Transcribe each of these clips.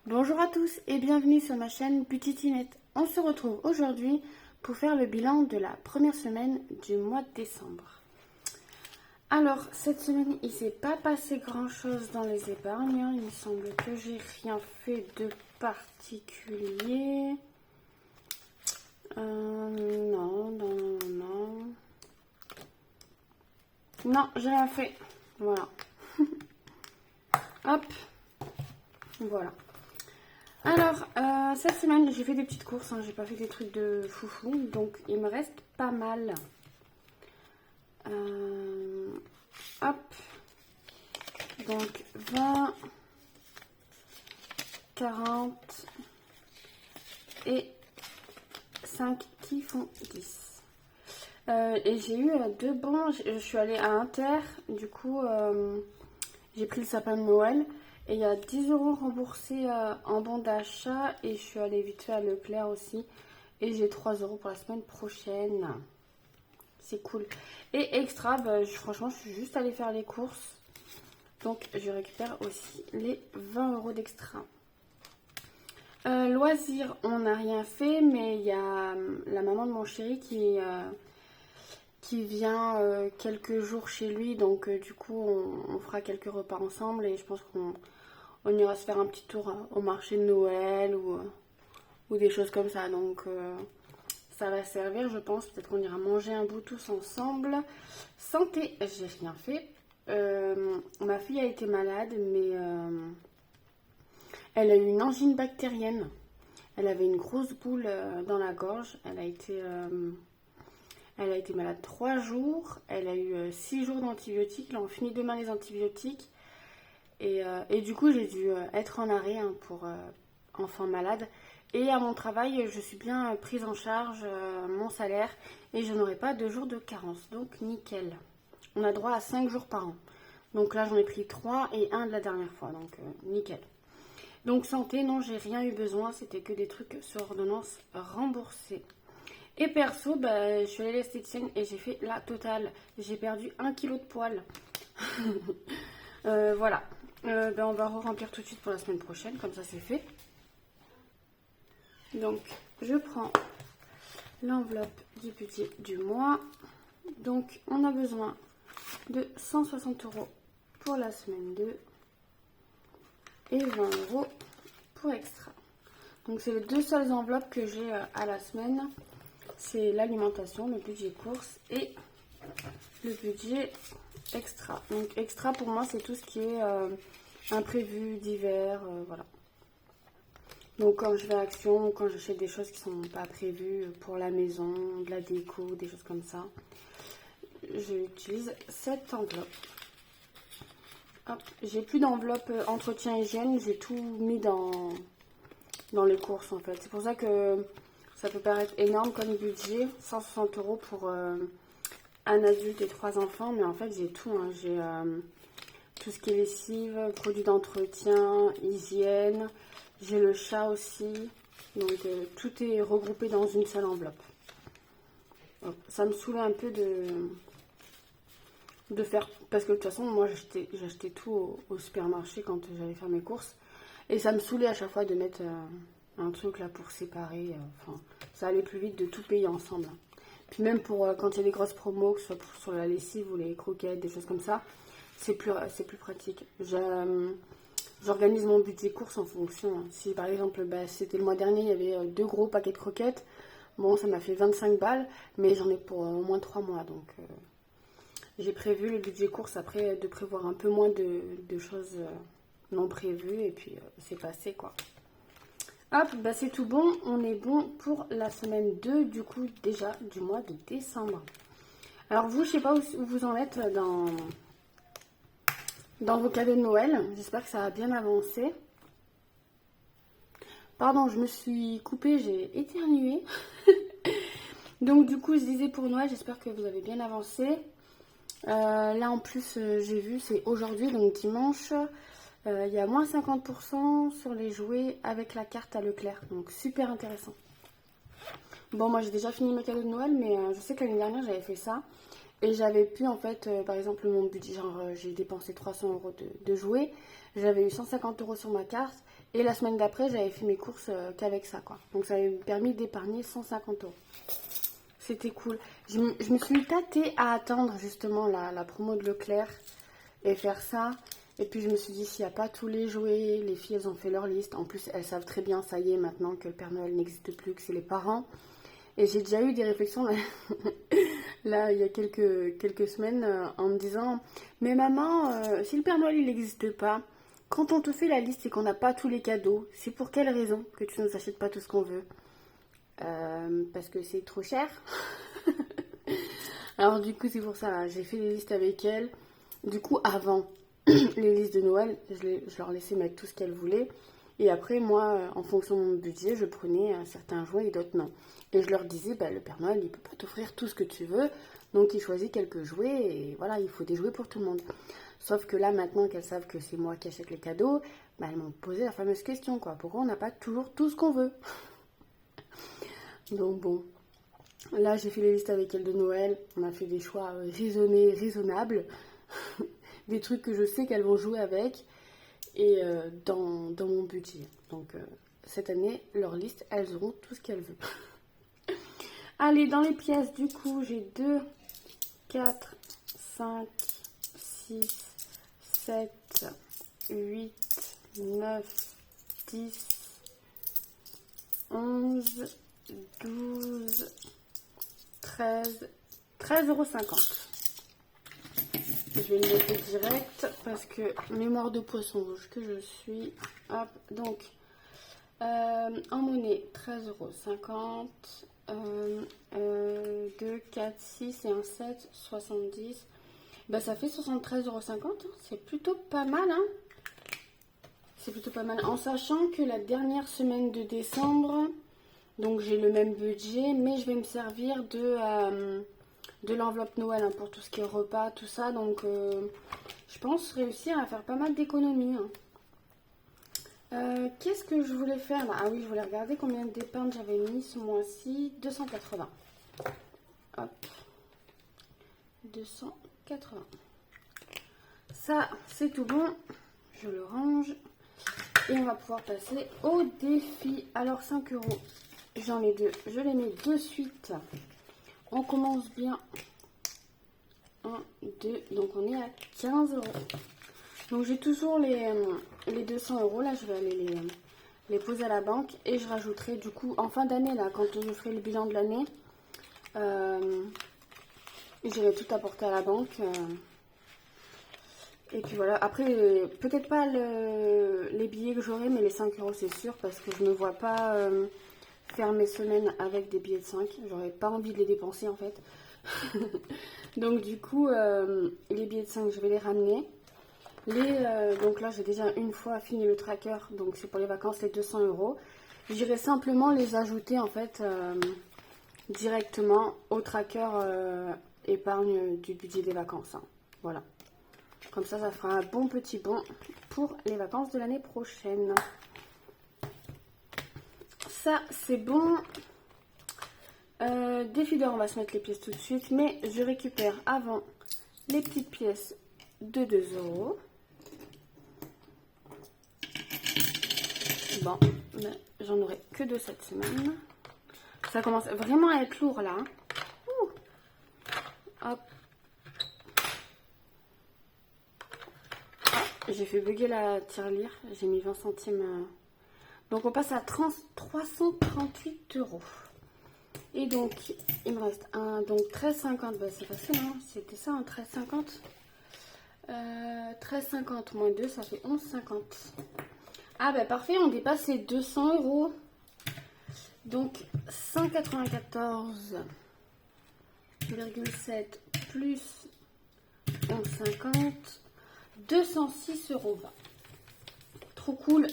Bonjour à tous et bienvenue sur ma chaîne Beauty Tinette. On se retrouve aujourd'hui pour faire le bilan de la première semaine du mois de décembre. Alors, cette semaine, il ne s'est pas passé grand chose dans les épargnes. Il me semble que j'ai rien fait de particulier. Non. Non, j'ai rien fait. Voilà. Hop. Voilà. Alors, cette semaine, j'ai fait des petites courses, hein, j'ai pas fait des trucs de foufou, donc il me reste pas mal. Hop, donc 20, 40 et 5 qui font 10. Et j'ai eu deux bons, je suis allée à Inter, du coup, j'ai pris le sapin de Noël. Et il y a 10 € remboursés en bon d'achat. Et je suis allée vite fait à Leclerc aussi. Et j'ai 3 € pour la semaine prochaine. C'est cool. Et extra, franchement, je suis juste allée faire les courses. Donc, je récupère aussi les 20 € d'extra. Loisirs, on n'a rien fait. Mais il y a la maman de mon chéri qui vient quelques jours chez lui. Donc, du coup, on fera quelques repas ensemble. Et je pense qu'on ira se faire un petit tour au marché de Noël ou des choses comme ça. Donc ça va servir, je pense. Peut-être qu'on ira manger un bout tous ensemble. Santé, j'ai rien fait. Ma fille a été malade, mais elle a eu une angine bactérienne. Elle avait une grosse boule dans la gorge. Elle a été malade 3 jours. Elle a eu 6 jours d'antibiotiques. Là, on finit demain les antibiotiques. Et du coup, j'ai dû être en arrêt pour enfants malades. Et à mon travail, je suis bien prise en charge, mon salaire, et je n'aurai pas de jours de carence. Donc, nickel. On a droit à 5 jours par an. Donc là, j'en ai pris 3 et 1 de la dernière fois. Donc, nickel. Donc, santé, non, j'ai rien eu besoin. C'était que des trucs sur ordonnance remboursés. Et perso, je suis allée à l'esthéticienne et j'ai fait la totale. J'ai perdu 1 kg de poils. Voilà. On va remplir tout de suite pour la semaine prochaine, comme ça c'est fait. Donc, je prends l'enveloppe du budget du mois. Donc, on a besoin de 160 € pour la semaine 2 et 20 € pour extra. Donc, c'est les deux seules enveloppes que j'ai à la semaine. C'est l'alimentation, le budget course et le budget extra. Donc, extra pour moi, c'est tout ce qui est imprévu, d'hiver, voilà. Donc quand je vais à Action, quand j'achète des choses qui sont pas prévues pour la maison, de la déco, des choses comme ça, j'utilise cette enveloppe. Hop, j'ai plus d'enveloppe entretien hygiène, j'ai tout mis dans les courses en fait. C'est pour ça que ça peut paraître énorme comme budget, 160 € pour un adulte et 3 enfants, mais en fait j'ai tout, hein. J'ai tout ce qui est lessive, produits d'entretien, hygiène. J'ai le chat aussi. Donc tout est regroupé dans une seule enveloppe. Ça me saoulait un peu de faire. Parce que de toute façon, moi j'achetais tout au supermarché quand j'allais faire mes courses. Et ça me saoulait à chaque fois de mettre un truc là pour séparer. Enfin, ça allait plus vite de tout payer ensemble. Puis même pour quand il y a des grosses promos, que ce soit sur la lessive ou les croquettes, des choses comme ça, c'est plus pratique. J'organise mon budget course en fonction. Si par exemple, c'était le mois dernier, il y avait 2 gros paquets de croquettes, bon, ça m'a fait 25 balles, mais j'en ai pour au moins 3 mois. Donc, j'ai prévu le budget course après de prévoir un peu moins de choses non prévues, et puis c'est passé quoi. Hop, c'est tout bon. On est bon pour la semaine 2, du coup, déjà du mois de décembre. Alors, vous, je sais pas où vous en êtes dans vos cadeaux de Noël. J'espère que ça a bien avancé. Pardon, je me suis coupée, j'ai éternué. Donc du coup, je disais pour Noël, j'espère que vous avez bien avancé. Là en plus, j'ai vu, c'est aujourd'hui, donc dimanche. Il y a moins 50% sur les jouets avec la carte à Leclerc. Donc super intéressant. Bon, moi j'ai déjà fini mes cadeaux de Noël, mais je sais que l'année dernière j'avais fait ça. Et j'avais pu en fait, par exemple mon budget, genre j'ai dépensé 300 € de jouets. J'avais eu 150 € sur ma carte Et la semaine d'après, j'avais fait mes courses qu'avec ça, quoi. Donc ça m'avait permis d'épargner 150 euros. C'était cool. Je me suis tâtée à attendre justement la promo de Leclerc et faire ça. Et puis je me suis dit, s'il n'y a pas tous les jouets, les filles, elles ont fait leur liste. En plus, elles savent très bien, ça y est, maintenant que le Père Noël n'existe plus, que c'est les parents. Et j'ai déjà eu des réflexions là il y a quelques semaines en me disant, mais maman, si le Père Noël il n'existe pas, quand on te fait la liste et qu'on n'a pas tous les cadeaux, c'est pour quelle raison que tu ne nous achètes pas tout ce qu'on veut? Parce que c'est trop cher. Alors du coup c'est pour ça, j'ai fait les listes avec elle. Du coup avant les listes de Noël, je leur laissais mettre tout ce qu'elles voulaient. Et après moi, en fonction de mon budget, je prenais certains jouets et d'autres non. Et je leur disais, bah, le Père Noël il peut pas t'offrir tout ce que tu veux. Donc il choisit quelques jouets et voilà, il faut des jouets pour tout le monde. Sauf que là maintenant qu'elles savent que c'est moi qui achète les cadeaux, bah, elles m'ont posé la fameuse question, quoi. Pourquoi on n'a pas toujours tout ce qu'on veut? Donc bon, là j'ai fait les listes avec elle de Noël, on a fait des choix raisonnables, des trucs que je sais qu'elles vont jouer avec et dans mon budget. Donc cette année, leur liste, elles auront tout ce qu'elles veulent. Allez, dans les pièces, du coup, j'ai 2, 4, 5, 6, 7, 8, 9, 10, 11, 12, 13, 13,50 €. Je vais le noter direct parce que mémoire de poisson rouge que je suis. Hop, donc en monnaie 13,50 €. 2, 4, 6 et un 7, 70. Bah, ça fait 73,50 €. C'est plutôt pas mal, hein. C'est plutôt pas mal. En sachant que la dernière semaine de décembre, donc j'ai le même budget, mais je vais me servir de l'enveloppe Noël hein, pour tout ce qui est repas, tout ça. Donc je pense réussir à faire pas mal d'économies. Hein. Qu'est-ce que je voulais faire là? Ah oui, je voulais regarder combien d'épargne j'avais mis ce mois-ci. 280. Hop. 280. Ça, c'est tout bon. Je le range. Et on va pouvoir passer au défi. Alors 5 €. J'en ai deux. Je les mets de suite. On commence bien. 1, 2. Donc on est à 15 €. Donc j'ai toujours les 200 €. Là, je vais aller les poser à la banque. Et je rajouterai du coup en fin d'année, là, quand je ferai le bilan de l'année, j'irai tout apporter à la banque. Et puis voilà, après, peut-être pas les billets que j'aurai, mais les 5 € c'est sûr, parce que je ne me vois pas faire mes semaines avec des billets de 5. J'aurais pas envie de les dépenser en fait. Donc du coup, les billets de 5, je vais les ramener. Donc là, j'ai déjà une fois fini le tracker, donc c'est pour les vacances, les 200 €. J'irai simplement les ajouter en fait directement au tracker épargne du budget des vacances. Hein. Voilà. Comme ça fera un bon petit bond pour les vacances de l'année prochaine. Ça, c'est bon. Défi d'or, on va se mettre les pièces tout de suite. Mais je récupère avant les petites pièces de 2 €. Bon, mais j'en aurai que de cette semaine. Ça commence vraiment à être lourd là. Ouh. Hop. J'ai fait bugger la tirelire, j'ai mis 20 centimes. Donc on passe à 338 €. Et donc il me reste un, donc 13,50, bah c'est facile, hein, c'était ça, un 13,50. 13,50 moins 2, ça fait 11,50. Ah bah parfait, on dépasse les 200 €. Donc 194,7 plus 11,50. 206,20 €. Trop cool.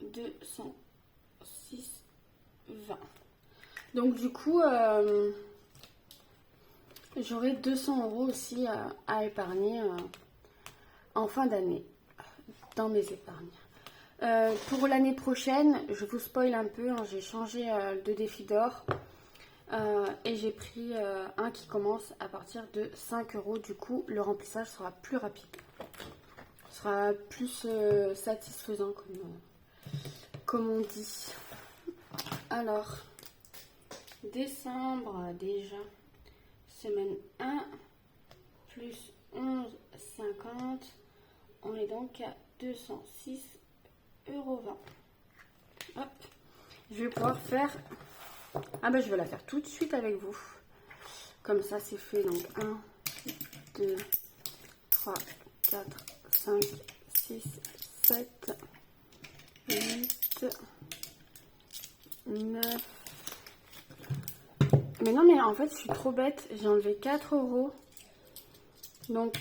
206,20. Donc du coup, j'aurai 200 € aussi à épargner en fin d'année dans mes épargnes. Pour l'année prochaine, je vous spoil un peu, hein, j'ai changé de défi d'or. Et j'ai pris un qui commence à partir de 5 €. Du coup, le remplissage sera plus rapide. Ce sera plus satisfaisant comme on dit. Alors, décembre déjà, semaine 1, plus 11,50. On est donc à 206,20 €. Hop. Je vais pouvoir faire... Ah ben je vais la faire tout de suite avec vous. Comme ça c'est fait. Donc 1, 2, 3, 4, 5, 6, 7, 8, 9. Mais non mais en fait je suis trop bête. J'ai enlevé 4 €. Donc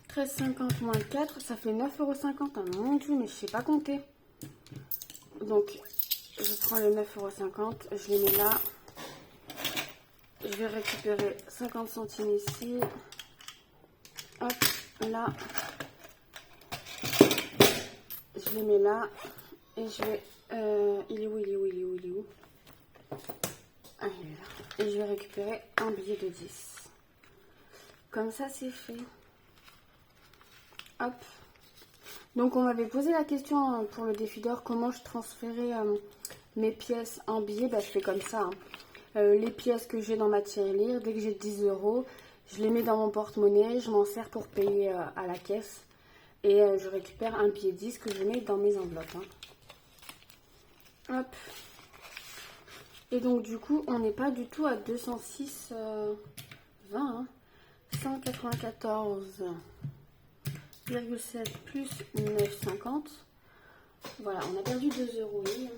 13,50 moins 4, ça fait 9,50 €. Ah, mon dieu, mais je sais pas compter. Donc je prends les 9,50 €, je les mets là. Je vais récupérer 50 centimes ici. Hop, là. Je les mets là. Et je vais... il est où? Ah, il est là. Et je vais récupérer un billet de 10. Comme ça, c'est fait. Hop. Donc, on m'avait posé la question pour le défi d'or, comment je transférais mes pièces en billets. Bah, je fais comme ça. Les pièces que j'ai dans ma tirelire, dès que j'ai 10 €, je les mets dans mon porte-monnaie, je m'en sers pour payer à la caisse. Et je récupère un billet 10 que je mets dans mes enveloppes. Hop. Et donc, du coup, on n'est pas du tout à 206,20 €. 194,7 plus 9,50. Voilà, on a perdu 2 €, oui.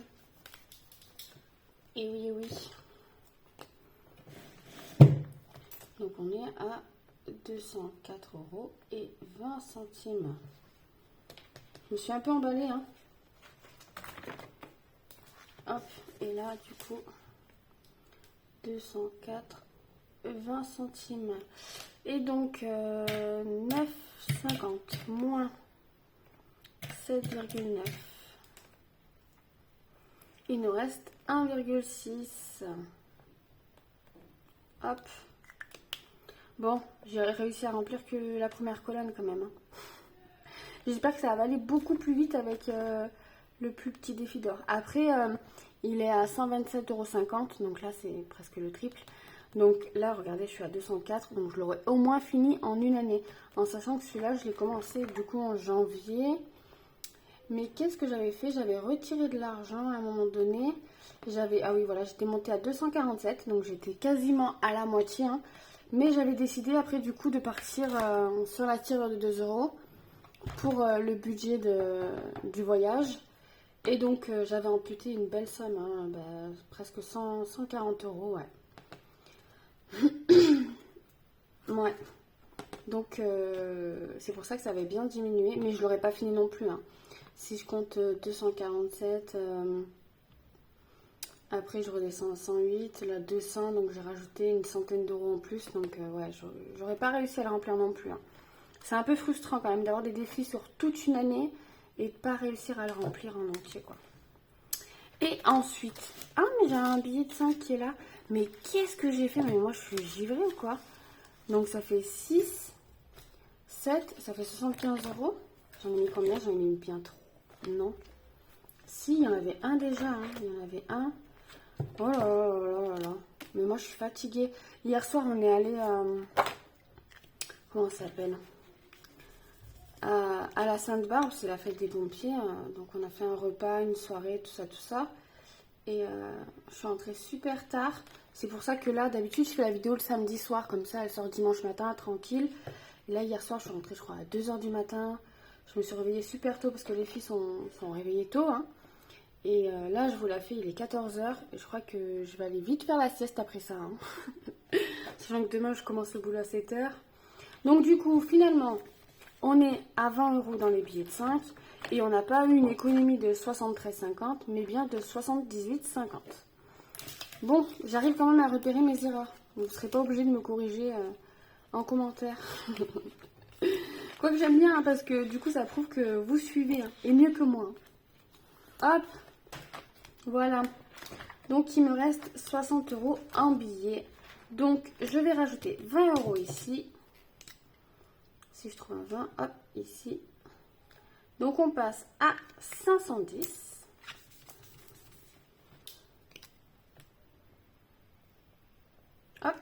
Et oui. Donc on est à 204,20 €. Je me suis un peu emballée, hein. Hop, et là du coup 204,20 €. Et donc 9,50 moins 7,9. Il nous reste 1,6. Hop. Bon, j'ai réussi à remplir que la première colonne quand même. J'espère que ça va aller beaucoup plus vite avec le plus petit défi d'or. Après, il est à 127,50 €, donc là c'est presque le triple. Donc là, regardez, je suis à 204, donc je l'aurais au moins fini en une année. En sachant que celui-là, je l'ai commencé du coup en janvier. Mais qu'est-ce que j'avais fait? J'avais retiré de l'argent à un moment donné. Ah oui, voilà, j'étais montée à 247, donc j'étais quasiment à la moitié. Hein. Mais j'avais décidé après du coup de partir sur la tireur de 2 € pour le budget du voyage. Et donc j'avais amputé une belle somme, hein, presque 140 €, ouais. Ouais. Donc c'est pour ça que ça avait bien diminué, mais je l'aurais pas fini non plus. Hein. Si je compte 247, après je redescends à 108, là 200, donc j'ai rajouté une centaine d'euros en plus. Donc ouais, j'aurais pas réussi à le remplir non plus. Hein. C'est un peu frustrant quand même d'avoir des défis sur toute une année et de pas réussir à le remplir en entier, quoi. Et ensuite, ah mais j'ai un billet de 5 qui est là. Mais qu'est-ce que j'ai fait? Mais moi je suis givrée ou quoi? Donc ça fait 6, 7, ça fait 75 €. J'en ai mis combien? J'en ai mis bien trop. Non. Si, il y en avait un déjà. Hein. Il y en avait un. Oh là là là là. Mais moi, je suis fatiguée. Hier soir, on est allé comment ça s'appelle? À la Sainte-Barbe, c'est la fête des pompiers. Donc, on a fait un repas, une soirée, tout ça. Et je suis rentrée super tard. C'est pour ça que là, d'habitude, je fais la vidéo le samedi soir. Comme ça, elle sort dimanche matin, tranquille. Et là, hier soir, je suis rentrée, je crois, à 2 h du matin. Je me suis réveillée super tôt parce que les filles sont réveillées tôt. Hein. Et là, je vous la fais, il est 14 h. Et je crois que je vais aller vite faire la sieste après ça. Hein. Sachant que demain, je commence le boulot à 7 h. Donc, du coup, finalement, on est à 20 € dans les billets de 5. Et on n'a pas eu une économie de 73,50, mais bien de 78,50. Bon, j'arrive quand même à repérer mes erreurs. Vous ne serez pas obligé de me corriger en commentaire. Quoique j'aime bien, hein, parce que du coup, ça prouve que vous suivez, hein, et mieux que moi. Hop, voilà. Donc, il me reste 60 € en billets. Donc, je vais rajouter 20 € ici. Si je trouve un 20, hop, ici. Donc on passe à 510. Hop.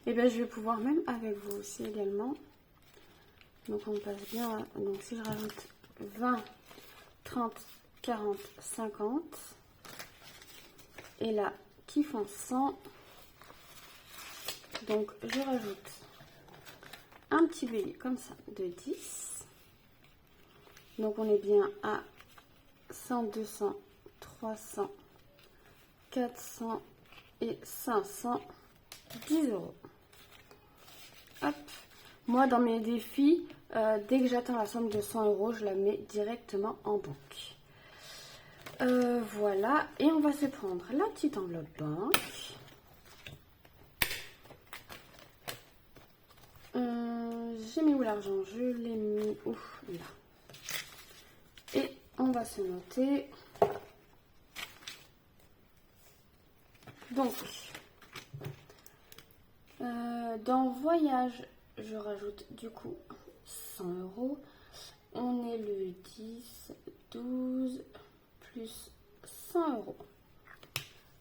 Et bien je vais pouvoir même avec vous aussi également. Donc on passe bien à, donc si je rajoute 20, 30, 40, 50. Et là qui font 100. Donc je rajoute un petit billet comme ça de 10. Donc on est bien à 100, 200, 300, 400 et 500, 10 euros. Hop. Moi dans mes défis, dès que j'atteins la somme de 100 euros, je la mets directement en banque. Voilà, et on va se prendre la petite enveloppe banque. J'ai mis où l'argent? Je l'ai mis où? Là. Et on va se noter. Donc, dans voyage, je rajoute du coup 100 euros. On est le 10, 12, plus 100 euros.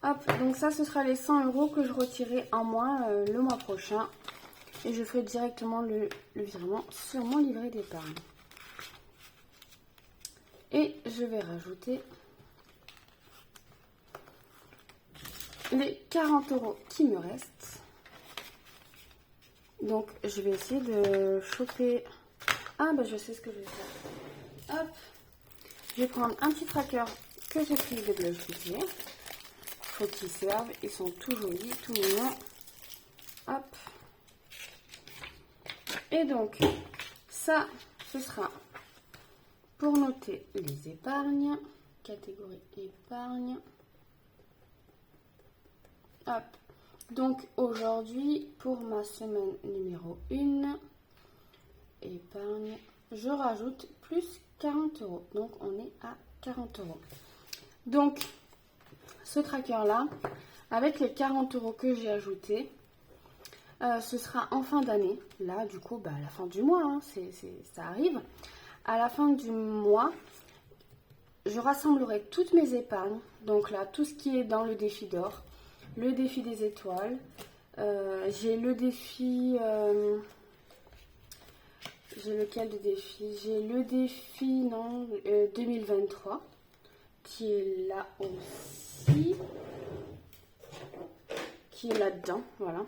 Hop, donc ça, ce sera les 100 euros que je retirerai en moins le mois prochain. Et je ferai directement le virement sur mon livret d'épargne. Et je vais rajouter les 40 euros qui me restent. Donc je vais essayer de choper... Ah bah je sais ce que je vais faire. Hop. Je vais prendre un petit tracker que j'ai pris de Blush Beauty. Faut qu'ils servent. Ils sont tout jolis, tout mignons. Hop. Et donc, ça, ce sera pour noter les épargnes. Catégorie épargne. Hop. Donc, aujourd'hui, pour ma semaine numéro 1, épargne, je rajoute plus 40 euros. Donc, on est à 40 euros. Donc, ce tracker-là, avec les 40 euros que j'ai ajoutés, ce sera en fin d'année. Là, du coup, à la fin du mois, hein, ça arrive. À la fin du mois, je rassemblerai toutes mes épargnes. Donc là, tout ce qui est dans le défi d'or, le défi des étoiles. J'ai le défi... j'ai lequel de défi? J'ai le défi 2023 qui est là aussi. Qui est là-dedans, voilà.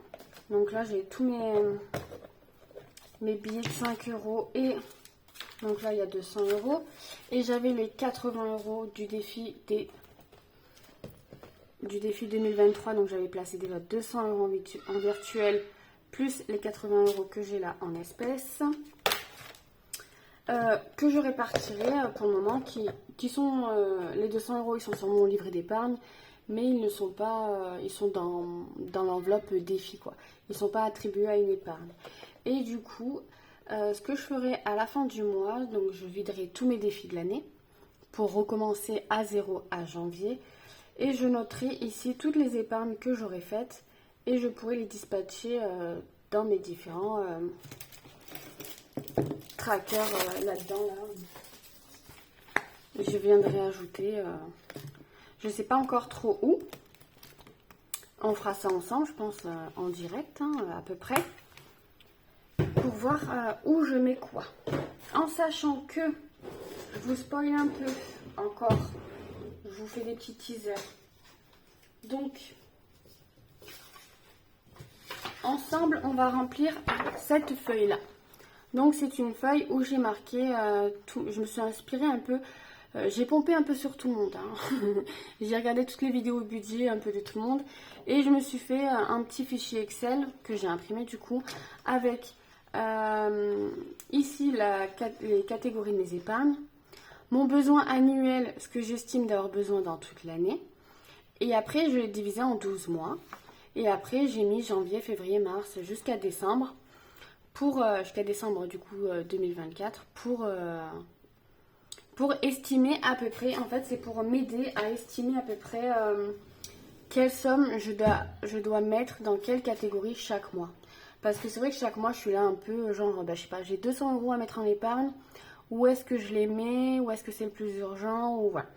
Donc là, j'ai tous mes billets de 5 euros et donc là, il y a 200 euros. Et j'avais les 80 euros du défi 2023. Donc j'avais placé déjà 200 euros en virtuel plus les 80 euros que j'ai là en espèces. Que je répartirai pour le moment qui sont les 200 euros, ils sont sur mon livret d'épargne. Mais ils ne sont pas, ils sont dans l'enveloppe défi, quoi. Ils ne sont pas attribués à une épargne. Et du coup, ce que je ferai à la fin du mois, donc je viderai tous mes défis de l'année pour recommencer à zéro à janvier. Et je noterai ici toutes les épargnes que j'aurai faites et je pourrai les dispatcher dans mes différents trackers là-dedans. Là. Je viendrai ajouter... je ne sais pas encore trop où. On fera ça ensemble, je pense, en direct, hein, à peu près. Pour voir où je mets quoi. En sachant que, je vous spoil un peu encore. Je vous fais des petits teasers. Donc, ensemble, on va remplir cette feuille-là. Donc, c'est une feuille où j'ai marqué tout. Je me suis inspirée un peu... j'ai pompé un peu sur tout le monde. Hein. J'ai regardé toutes les vidéos budget un peu de tout le monde. Et je me suis fait un petit fichier Excel que j'ai imprimé du coup. Avec ici les catégories de mes épargnes. Mon besoin annuel, ce que j'estime d'avoir besoin dans toute l'année. Et après, je l'ai divisé en 12 mois. Et après, j'ai mis janvier, février, mars jusqu'à décembre. Jusqu'à décembre du coup 2024 pour estimer à peu près, en fait c'est pour m'aider à estimer à peu près quelle somme je dois mettre dans quelle catégorie chaque mois. Parce que c'est vrai que chaque mois, je suis là un peu genre, je sais pas, j'ai 200 € à mettre en épargne. Où est-ce que je les mets? Où est-ce que c'est le plus urgent? Ou voilà.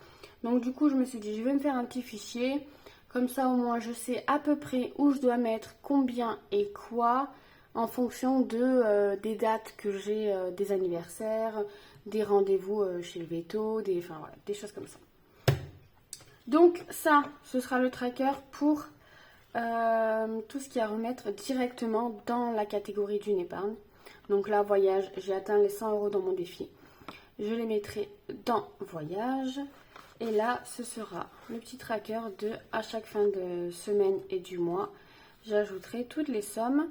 Donc du coup, je me suis dit, je vais me faire un petit fichier. Comme ça, au moins, je sais à peu près où je dois mettre combien et quoi en fonction des dates que j'ai, des anniversaires, des rendez-vous chez le veto, enfin, voilà, des choses comme ça. Donc ça, ce sera le tracker pour tout ce qui est à remettre directement dans la catégorie d'une épargne. Donc là, voyage, j'ai atteint les 100 € dans mon défi. Je les mettrai dans voyage. Et là, ce sera le petit tracker de à chaque fin de semaine et du mois. J'ajouterai toutes les sommes.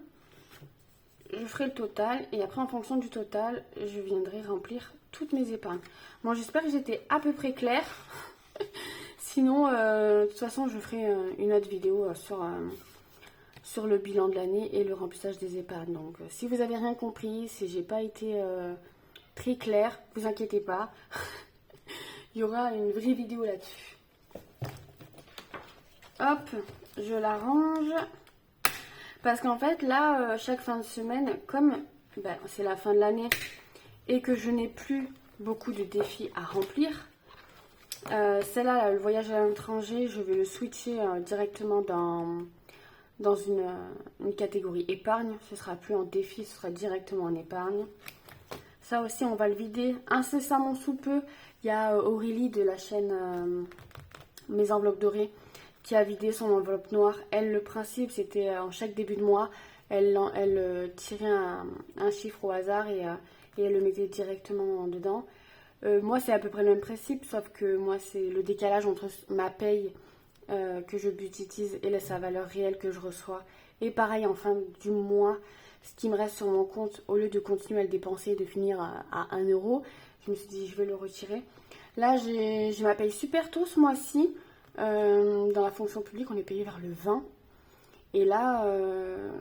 Je ferai le total. Et après, en fonction du total, je viendrai remplir toutes mes épargnes. Bon, j'espère que j'étais à peu près claire. Sinon, de toute façon, je ferai une autre vidéo sur le bilan de l'année et le remplissage des épargnes. Donc, si vous n'avez rien compris, si j'ai pas été très claire, vous inquiétez pas. Il y aura une vraie vidéo là-dessus. Hop, je la range. Parce qu'en fait, là, chaque fin de semaine, comme c'est la fin de l'année et que je n'ai plus beaucoup de défis à remplir, celle-là, le voyage à l'étranger, je vais le switcher directement dans une catégorie épargne. Ce sera plus en défi, ce sera directement en épargne. Ça aussi, on va le vider incessamment sous peu. Il y a Aurélie de la chaîne Mes Enveloppes Dorées qui a vidé son enveloppe noire. Elle, le principe, c'était en chaque début de mois, elle tirait un chiffre au hasard et elle le mettait directement dedans. Moi, c'est à peu près le même principe, sauf que moi, c'est le décalage entre ma paye que je budgétise et sa valeur réelle que je reçois. Et pareil, en fin du mois, ce qui me reste sur mon compte, au lieu de continuer à le dépenser et de finir à 1 €, je me suis dit, je vais le retirer. Là, j'ai ma paye super tôt ce mois-ci. Dans la fonction publique, on est payé vers le 20. Et là,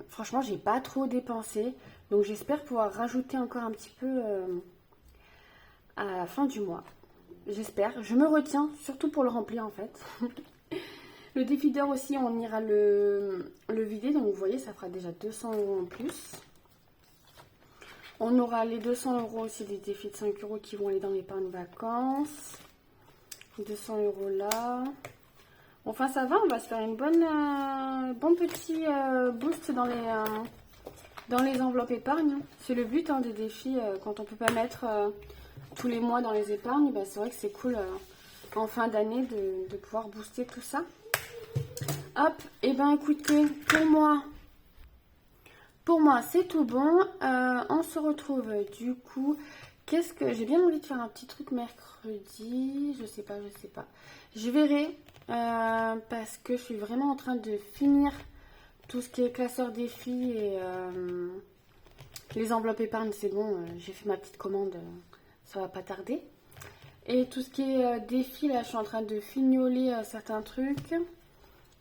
franchement, j'ai pas trop dépensé. Donc, j'espère pouvoir rajouter encore un petit peu à la fin du mois. J'espère. Je me retiens, surtout pour le remplir en fait. Le défi d'heure aussi, on ira le vider. Donc, vous voyez, ça fera déjà 200 € en plus. On aura les 200 € aussi des défis de 5 € qui vont aller dans l'épargne vacances. 200 € là. Enfin, ça va, on va se faire une bon petit boost dans les enveloppes épargne. C'est le but des défis. Quand on peut pas mettre tous les mois dans les épargnes, c'est vrai que c'est cool en fin d'année de pouvoir booster tout ça. Hop, et écoutez, pour moi c'est tout bon. On se retrouve du coup. Qu'est-ce que j'ai bien envie de faire un petit truc mercredi. Je sais pas. Je verrai parce que je suis vraiment en train de finir tout ce qui est classeur défi et les enveloppes épargne, c'est bon. J'ai fait ma petite commande, ça va pas tarder. Et tout ce qui est défi, là, je suis en train de fignoler certains trucs.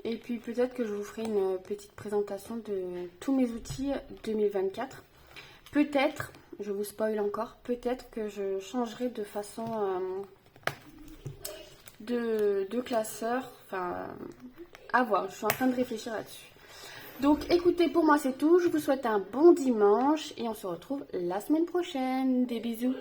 Et puis peut-être que je vous ferai une petite présentation de tous mes outils 2024. Peut-être, je vous spoil encore, peut-être que je changerai de façon de classeur. Enfin, à voir, je suis en train de réfléchir là-dessus. Donc écoutez, pour moi c'est tout. Je vous souhaite un bon dimanche et on se retrouve la semaine prochaine. Des bisous.